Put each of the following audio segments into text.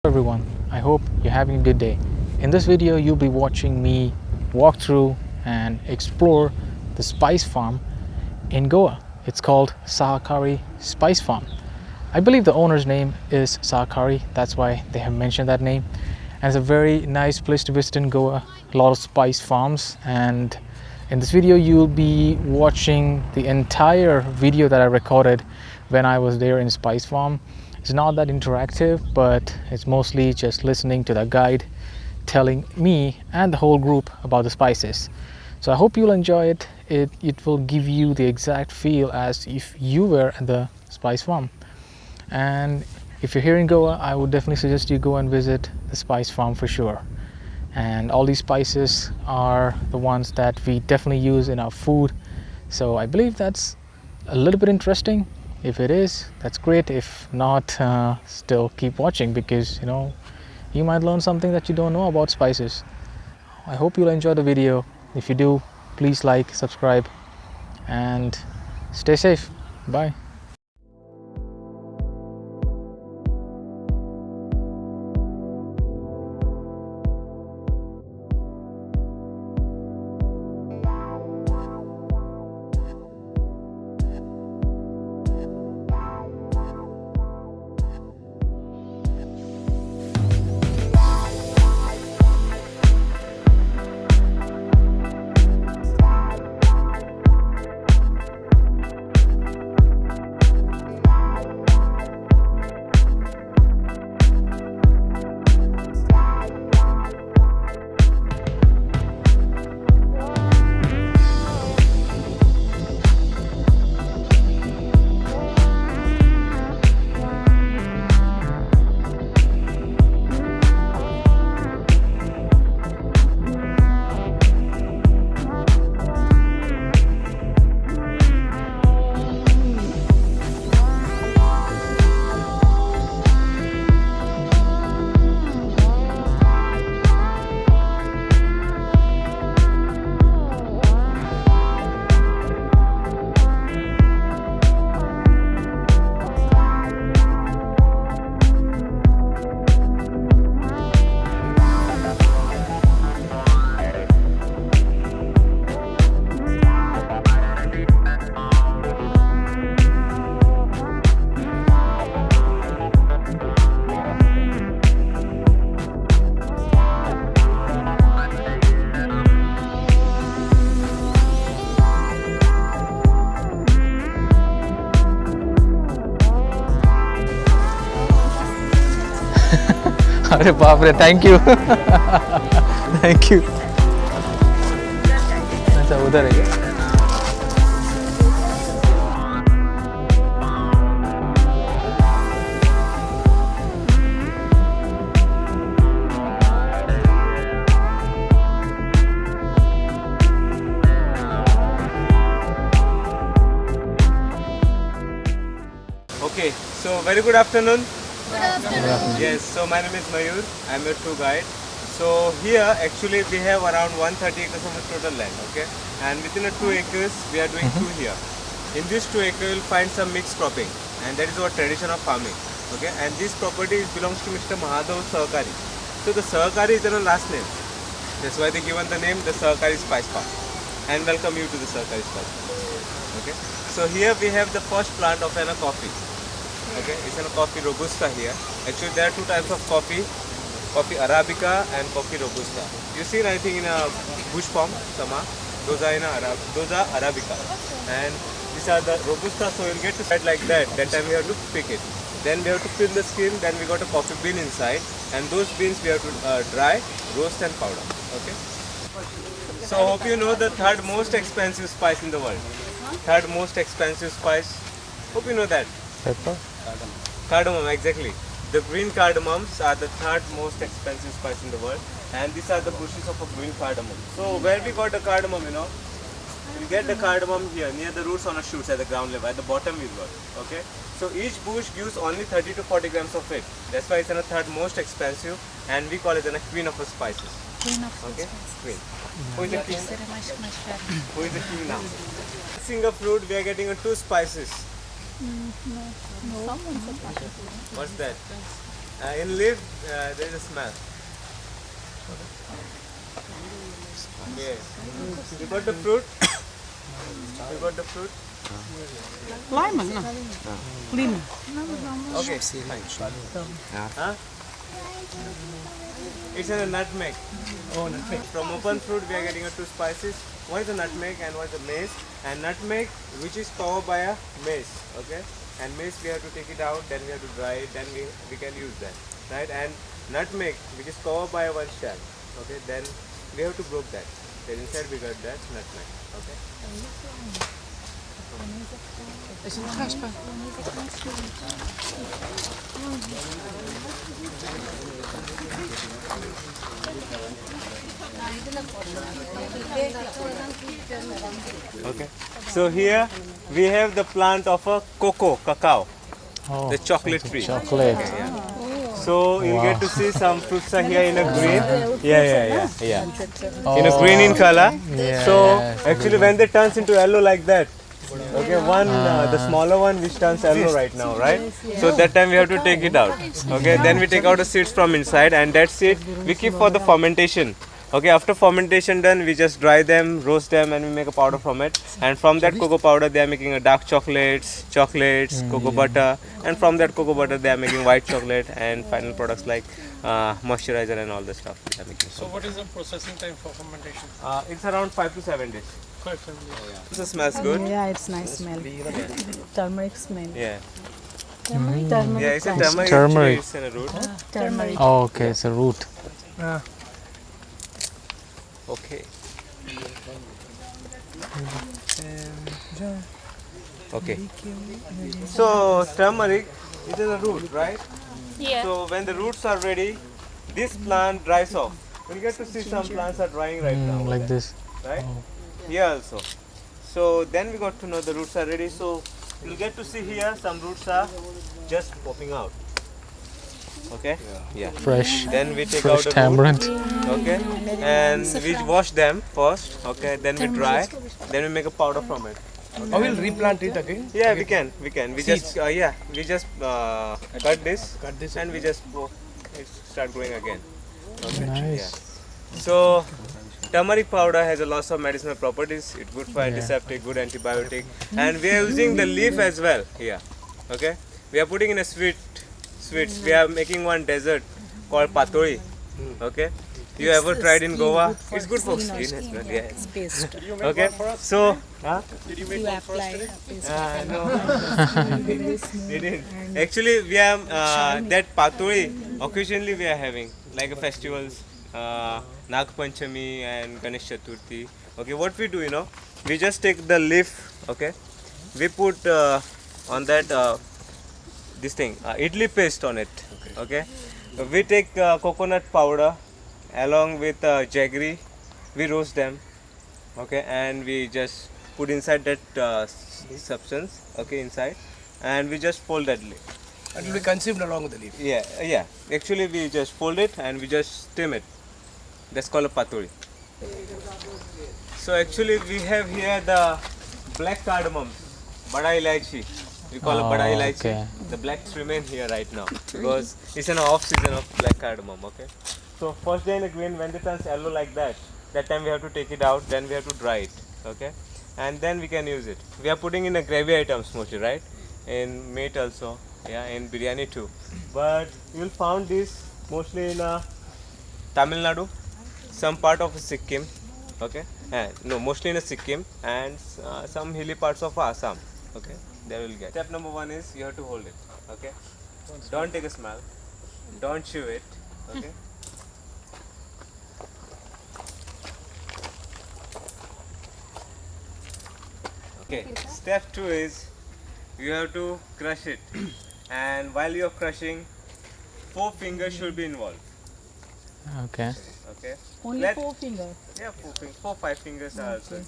everyone, I hope you're having a good day. In this video you'll be watching me walk through and explore the spice farm in Goa. It's called Sahakari Spice Farm. I believe the owner's name is Sahakari, that's why they have mentioned that name. And it's a very nice place to visit in Goa, a lot of spice farms, and in this video you'll be watching the entire video that I recorded when I was there in Spice Farm. It's not that interactive, but it's mostly just listening to the guide telling me and the whole group about the spices. So I hope you'll enjoy it. It will give you the exact feel as if you were at the spice farm. And if you're here in Goa, I would definitely suggest you go and visit the spice farm for sure. And all these spices are the ones that we definitely use in our food. So I believe that's a little bit interesting. If it is, that's great. If not, still keep watching, because you might learn something that you don't know about spices. I hope you'll enjoy the video. If you do, please like, subscribe, and stay safe. Bye. अरे बाप रे, thank you thank you. अच्छा उधर है क्या? Okay, so very good afternoon. Good afternoon. Yes, so my name is Mayur. I'm your tour guide. So here actually we have around 130 acres of total land, okay? And within a 2 acres we are doing two here. In this 2 acre you'll find some mixed cropping, and that is our tradition of farming, okay? And this property belongs to Mr. Mahadhav Sahakari. So the Sahakari is their last name. That's why they given the name the Sahakari Spice Farm. And welcome you to the Sahakari Spice Farm. Okay? So here we have the first plant of a coffee. Okay, it's a coffee robusta here. Actually, there are two types of coffee: coffee Arabica and coffee robusta. You see, I think in a bush farm, those are Arabica, and these are the robusta. So you'll get to set like that. That time we have to pick it. Then we have to peel the skin. Then we got a coffee bean inside, and those beans we have to dry, roast, and powder. Okay. So hope you know the third most expensive spice in the world. Third most expensive spice. Hope you know that. Pepper? Cardamom, exactly. The green cardamoms are the third most expensive spice in the world, and these are the bushes of a green cardamom. So where we got the cardamom, we get the cardamom here near the roots on a shoots at the ground level. At the bottom we got. Okay. So each bush gives only 30 to 40 grams of it. That's why it's the third most expensive, and we call it the queen of the spices. Queen of Okay. spices. Queen. Who is the king? Who is the king now? Single fruit, we are getting 2 spices. No. What's that? In leaf, there is a smell. Yes. You got the fruit? You got the fruit? Lemon, no? Lemon. Okay. Huh? It's a nutmeg. Oh, nutmeg. From open fruit, we are getting two spices. One is the nutmeg and one is the mace. And nutmeg, which is covered by a mace. Okay. And mace, we have to take it out. Then we have to dry it. Then we can use that. Right. And nutmeg, which is covered by one shell. Okay. Then we have to broke that. Then inside we got that nutmeg. Okay. Is it raspa? Okay. So here we have the plant of a cacao, Oh, the chocolate it's a tree. chocolate. Okay, yeah. So you'll get to see some fruits are here in a green. Yeah. In a green in color. Yeah, So yeah. actually when they turns into yellow like that, okay, the smaller one which turns yellow right now, right? So that time we have to take it out. Okay, then we take out the seeds from inside, and that seed we keep for the fermentation. Okay, after fermentation done, we just dry them, roast them, and we make a powder from it. And from that cocoa powder, they are making a dark chocolates, cocoa butter, and from that cocoa butter, they are making white chocolate and final products like moisturizer and all the stuff they are making. So what is the processing time for fermentation? It's around 5 to 7 days. Quite familiar. It smells good. Yeah, it's nice smell. Turmeric smell. Yeah. Turmeric. Yeah, it's a turmeric. Turmeric. It's in a root. Turmeric. Oh, okay, it's a root. Okay. Okay. So turmeric is a root, right? Yeah. So when the roots are ready, this plant dries off. We'll get to see some plants are drying right now. Like this. Right? Here also. So then we got to know the roots are ready. So you'll get to see here some roots are just popping out. Okay? Yeah. Fresh. Then we take Fresh out the tamarind. root, okay, and we wash them first, okay, then we dry, then we make a powder from it. I will replant it again. Yeah, we can. We just cut this, and we just start growing again. Okay. Nice. Yeah. So turmeric powder has a lot of medicinal properties. It's good for antiseptic, good antibiotic, and we are using the leaf as well here. Okay, we are putting in a sweets. We are making one dessert called patori. Okay, you ever tried in Goa? It's good for skin as well. Yeah. It's paste. Okay, so Did you make You one for us apply today? paste. no, they didn't. Actually, we are that patori. Occasionally, we are having like a festivals, Nag Panchami and Ganesh Chaturthi. Okay, what we do, we just take the leaf. Okay, we put on that. This thing, idli paste on it. Okay. We take coconut powder along with jaggery. We roast them. Okay, and we just put inside that substance. Okay, inside, and we just fold that leaf. It will be consumed along with the leaf. Yeah. Actually, we just fold it and we just steam it. That's called a patori. So actually, we have here the black cardamom, bada ilaichi. We call it bada ilaichi. Okay. The blacks remain here right now because it's an off season of black cardamom. Okay. So first day in the green, when they turn yellow like that time we have to take it out. Then we have to dry it. Okay. And then we can use it. We are putting in a gravy items mostly, right? In meat also. Yeah. In biryani too. But you will find this mostly in Tamil Nadu, some part of Sikkim. Okay. No, mostly in Sikkim and some hilly parts of Assam. Okay. They will get. Step number 1 is you have to hold it. Okay. Don't take a smell. Don't chew it. Okay. Okay. Step 2 is you have to crush it, and while you are crushing, 4 fingers should be involved. Okay. Okay. Only Let- 4 fingers. Yeah, 4-5 fingers are also.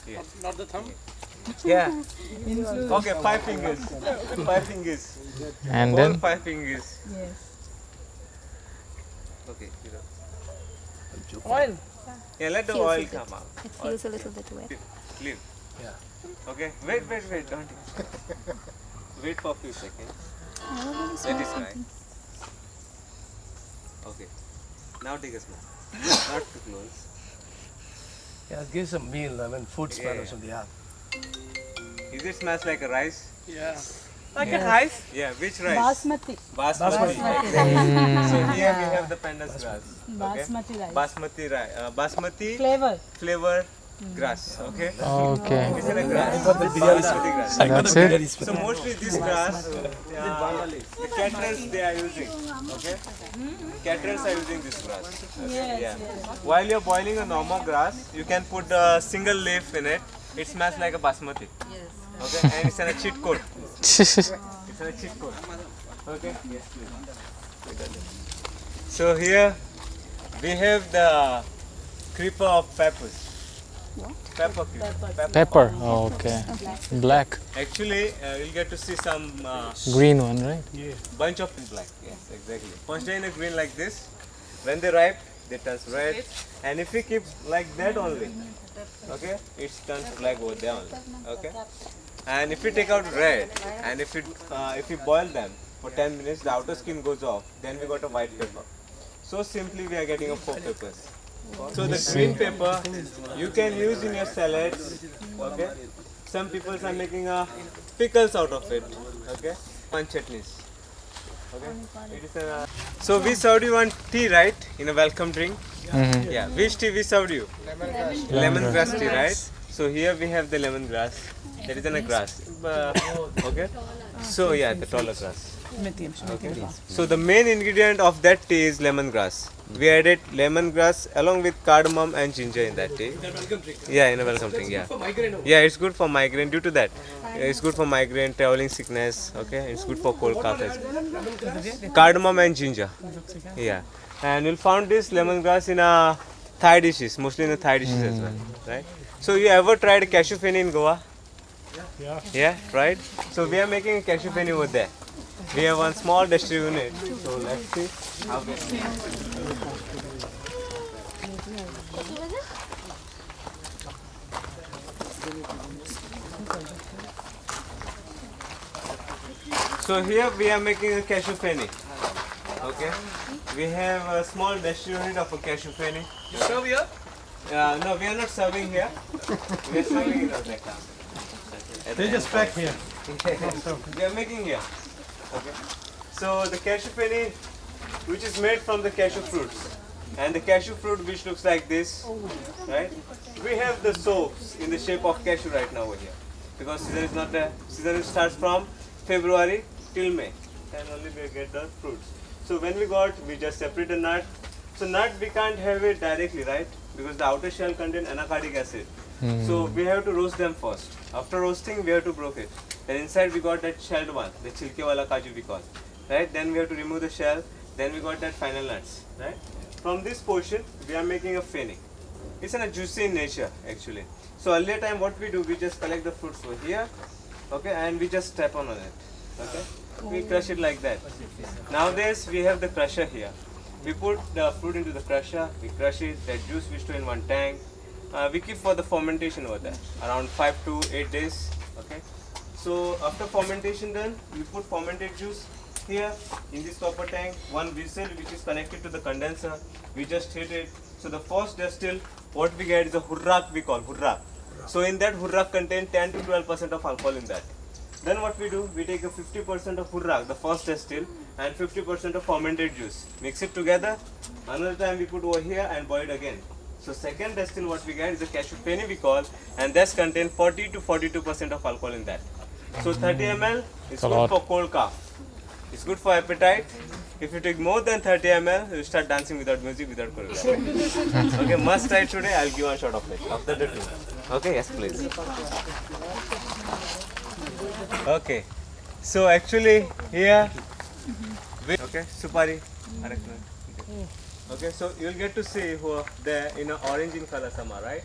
Yeah. Not the thumb? Yeah. Okay, 5 fingers. 5 fingers. And All then 5 fingers. Yes. Okay. Oil. Yeah, let the Feels oil a bit. come out. It feels a little bit wet. Leave. Yeah. Okay. Wait. Don't. Wait for a few seconds. Let it dry. Okay. Now take a smell. Not too close. Yeah, give some meal, I mean food smell Yeah. or something. Yeah. Is it smells like a rice? Like a rice? Yeah. Which rice? Basmati. Basmati. Mm. So here we have the pandas grass. Okay. Basmati rice. Basmati rice. Basmati Flavor. flavor grass. Okay. Okay. It's a grass. got the biryani Basmati grass. So that's it. So mostly this grass, the caterers they are using. Okay. Caterers are using this grass. Okay? Yeah. While you're boiling a normal grass, you can put a single leaf in it. It smells like a basmati. Okay. And it's in a cheat code. It's in a cheat code. Okay. Yes, please. So here we have the creeper of peppers. Pepper creeper. Pepper. Okay. Black. Actually, you'll get to see some Green one, right? bunch of in black. Yes, exactly. First day in a green like this. When they ripe, they turn red. And if we keep like that only, okay, it turns black over there only. Okay. And if we take out red, and if we boil them for 10 minutes, the outer skin goes off. Then we got a white pepper. So simply we are getting a 4 peppers. So the green pepper you can use in your salads. Okay. Some people are making pickles out of it. Okay. And chutneys. Okay. It is so we served you one tea, right? In a welcome drink. Mhm. Yeah. Which tea we served you? Lemongrass tea, right? So here we have the lemongrass. There is a grass. Okay. So yeah, the taller grass. Okay. So the main ingredient of that tea is lemongrass. We added lemongrass along with cardamom and ginger in that tea. Yeah, in a welcome drink. Yeah. Yeah, it's good for migraine. Due to that, it's good for migraine, traveling sickness. Okay, it's good for cold cough as well. Cardamom and ginger. Yeah, and you'll find this lemongrass in Thai dishes, mostly in the Thai dishes as well, right? So you ever tried cashew feni in Goa? Yeah, right. So we are making a cashew feni over there. We have one small distillery unit. So let's see how we So here we are making a cashew feni. Okay. We have a small distillery unit of a cashew feni. You serve here? No, we are not serving here. We are serving in Areca. They just pack here. We are making here. Okay. So the cashew feni, which is made from the cashew fruits, and the cashew fruit which looks like this, right? We have the soaps in the shape of cashew right now over here, because season is not there. Season starts from February till May, and only we get the fruits. So when we just separate the nut. So nut we can't have it directly, right? Because the outer shell contains anacardic acid. So we have to roast them first. After roasting, we have to broke it. Then inside we got that shelled one, the chilke wala kaju we call, right? Then we have to remove the shell. Then we got that final nuts, right? From this portion, we are making a feni. It's a juicy in nature actually. So earlier time, what we do, we just collect the fruits over here, okay, and we just step on it, okay. We crush it like that. Nowadays we have the crusher here. We put the fruit into the crusher, we crush it, that juice we store in one tank. We keep for the fermentation over there, around 5 to 8 days. Okay. So after fermentation done, we put fermented juice here in this copper tank. One vessel which is connected to the condenser. We just hit it. So the first distill, what we get is a hurrak we call hurrak. So in that hurrak contain 10 to 12% of alcohol in that. Then what we do, we take a 50% of hurrak, the first distill, and 50% of fermented juice. Mix it together. Another time we put over here and boil it again. So second distill what we get is a cashew feni we call, and that's contain 40 to 42% of alcohol in that. So 30 ml is good for cold cough. It's good for appetite. If you take more than 30 ml, you start dancing without music, without choreography. Okay, must try today. I'll give one shot of it after the two. Okay, yes, please. Okay, so actually here, okay, supari. Okay, so you'll get to see who they're in orange in color summer, right?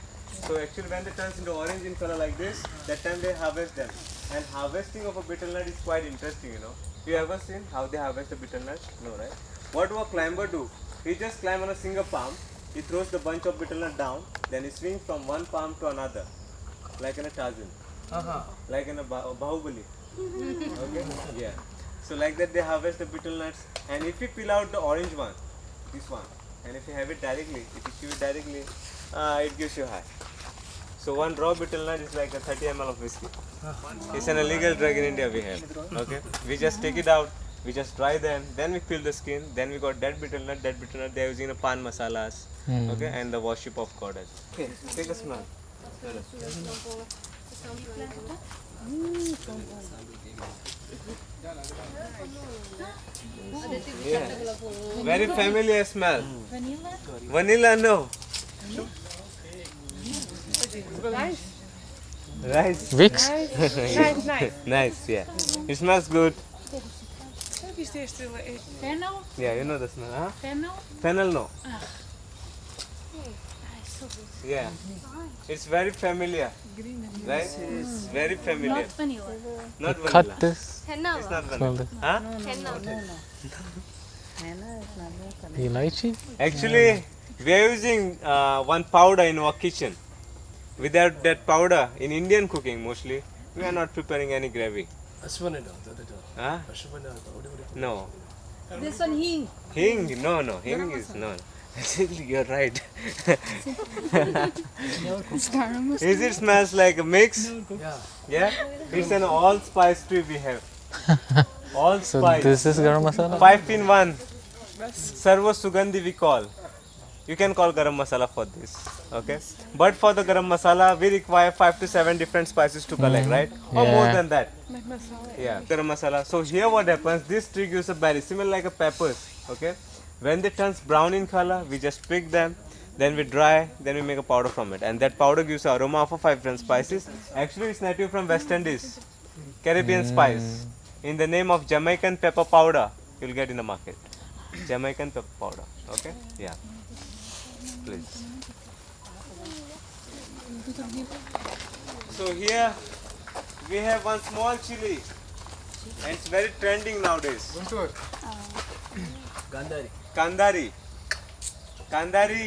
So actually when they turns into orange in color like this, that time they harvest them. And harvesting of a betel nut is quite interesting, you know. You ever seen how they harvest a betel nut? No, right? What do a climber do? He just climb on a single palm, he throws the bunch of betel nut down, then he swings from one palm to another, like in a Tarzan, like in a Bahubali. Okay? Yeah. So like that they harvest the betel nuts, and if you peel out the orange one, this one. And if you have it directly, if you chew it directly, it gives you high. So one raw betel nut is like a 30 ml of whiskey. It's an illegal drug in India we have. Okay, we just take it out, we just dry them, then we peel the skin, then we got dead betel nut. They are using the pan masalas, okay, and the worship of goddess. Okay, take a smell. Yeah, very familiar smell. Vanilla, no. Rice. Vicks? Nice. Nice, yeah. It smells good. Heb je steeds stil eten? Fennel? Yeah, you know the smell, huh? Fennel? Fennel, no. So good. Yeah. It's very familiar. Right? Very familiar. Not vanilla. Not vanilla. Cut this. It's not Smell vanilla. this. Huh? Elaichi? Actually, we are using one powder in our kitchen. Without that powder, in Indian cooking mostly, we are not preparing any gravy. Huh? No. This one hing. Hing? No, no. Hing is no. You're right. Is it smells like a mix? Yeah. It's an allspice tree we have. So Allspice. this is garam masala? 5 in 1. Sarvo Sugandhi we call. You can call garam masala for this. Okay. But for the garam masala, we require 5 to 7 different spices to collect, right? Or more Yeah. than that. Yeah. Garam masala. So here what happens, this tree gives a berry similar like a peppers. Okay. When they turns brown in color, we just pick them, then we dry, then we make a powder from it. And that powder gives aroma of 5 different spices. Actually, it's native from West Indies, Caribbean spice. In the name of Jamaican pepper powder, you'll get in the market. Jamaican pepper powder. Okay? Yeah. Please. So here we have one small chili, and it's very trending nowadays. Kandari. Kandari,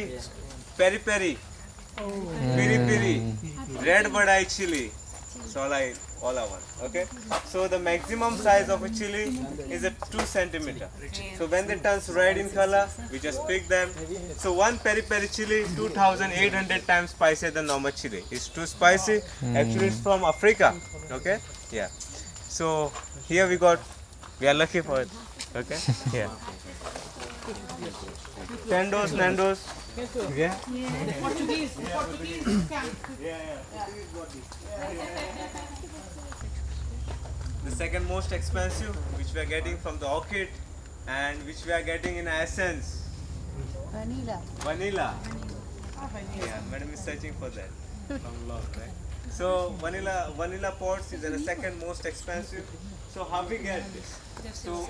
peri peri, piri piri, red bird eye chili. It's all I want. Okay. So the maximum size of a chili is a 2 centimeter. So when they turns red in color, we just pick them. So one peri peri chili 2,800 times spicier than normal chili. It's too spicy. Actually, it's from Africa. Okay. Yeah. So here we are lucky for it. Okay. Yeah. Tendos, Nandos. Yeah. Portuguese. The second most expensive, which we are getting from the orchid, and which we are getting in essence. Vanilla. Yeah, madam is searching for that from long, right? So vanilla pots is the second most expensive. So how we get this? So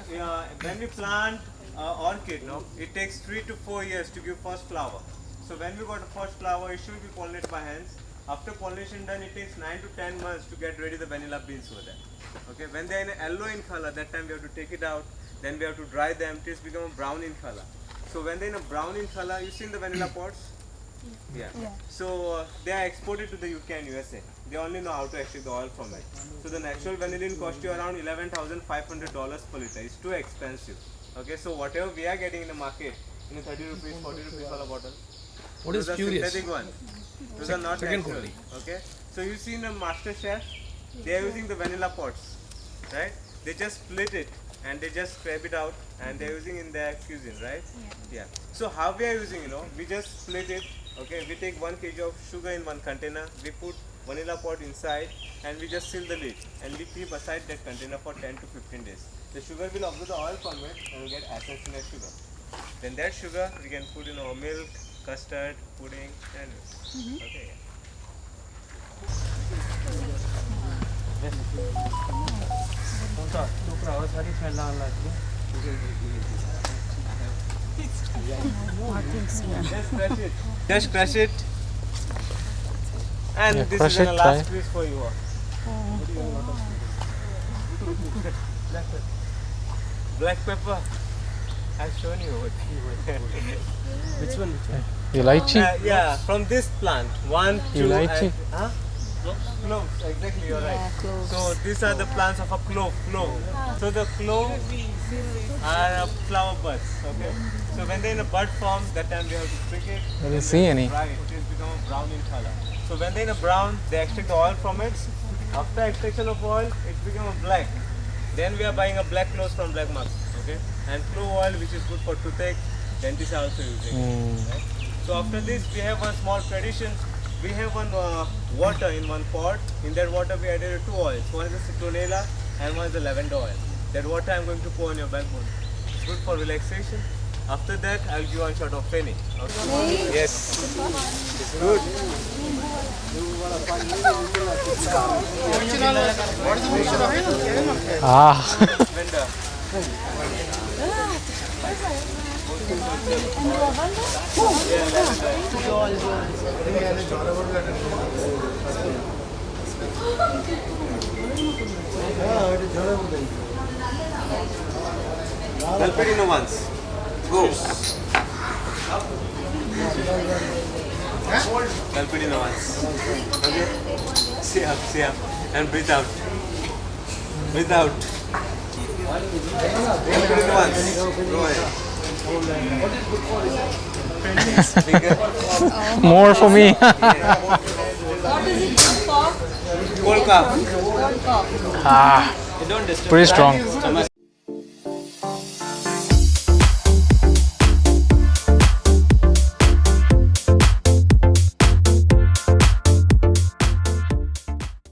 when we plant orchid, no, it takes 3 to 4 years to give first flower. So when we got the first flower, it should be pollinated by hands. After pollination done, it takes 9 to 10 months to get ready the vanilla beans over there. Okay, when they are in yellow in color, that time we have to take it out. Then we have to dry them till it's become brown in color. So when they're in a brown in color, you seen the vanilla pots? Yeah. So they are exported to the UK and USA. They only know how to extract the oil from it. So the natural vanillin cost you around $11,500 per liter. It's too expensive. Okay, so whatever we are getting in the market, in a 30 rupees, 40 rupees per bottle. What is those are curious? synthetic one. Those are not second natural. quality. Okay, so you see in the master chef, they are using the vanilla pots, right? They just split it and they just scrape it out and they are using in their cuisine, right? Yeah. So how we are using, we just split it. Okay, we take 1 kg of sugar in one container. We put vanilla pot inside and we just seal the lid and we keep aside that container for 10 to 15 days. The sugar will absorb the oil from it and will get essence in that sugar. Then that sugar we can put in our milk, custard, pudding, and okay. Just crush it. And Yeah, this crush is it, the last try. piece for you. Black pepper. I've shown you. Which one? Elaichi? Yeah, from this plant. 1, 2, Elaichi? and, huh? Cloves, exactly, you're right. Yeah, cloves. So these are the plants of a clove. So the clove are flower buds, okay? So when they're in a bud form, that time we have to prick it. I didn't see any. Right, it is become brown in color. So when they're in a brown, they extract the oil from it. After extraction of oil, it becomes black. Then we are buying a black cloves from black market, okay? And clove oil, which is good for toothache, dentists are also using it. Right? So after this, we have one small tradition. We have one water in one pot. In that water, we added two oils. One is the citronella and one is the lavender oil. That water I'm going to pour on your backbone. It's good for relaxation. After that, I'll give one shot of feni. Okay? Yes. It's good. Ah. Vendor. Calpedino once. Go. Calpedino once. Okay. See up, and breathe out. Breathe out. Calpedino once. Go ahead. More for me. What is it for? Cold cough. Ah, You don't disturb. pretty strong. Stomach.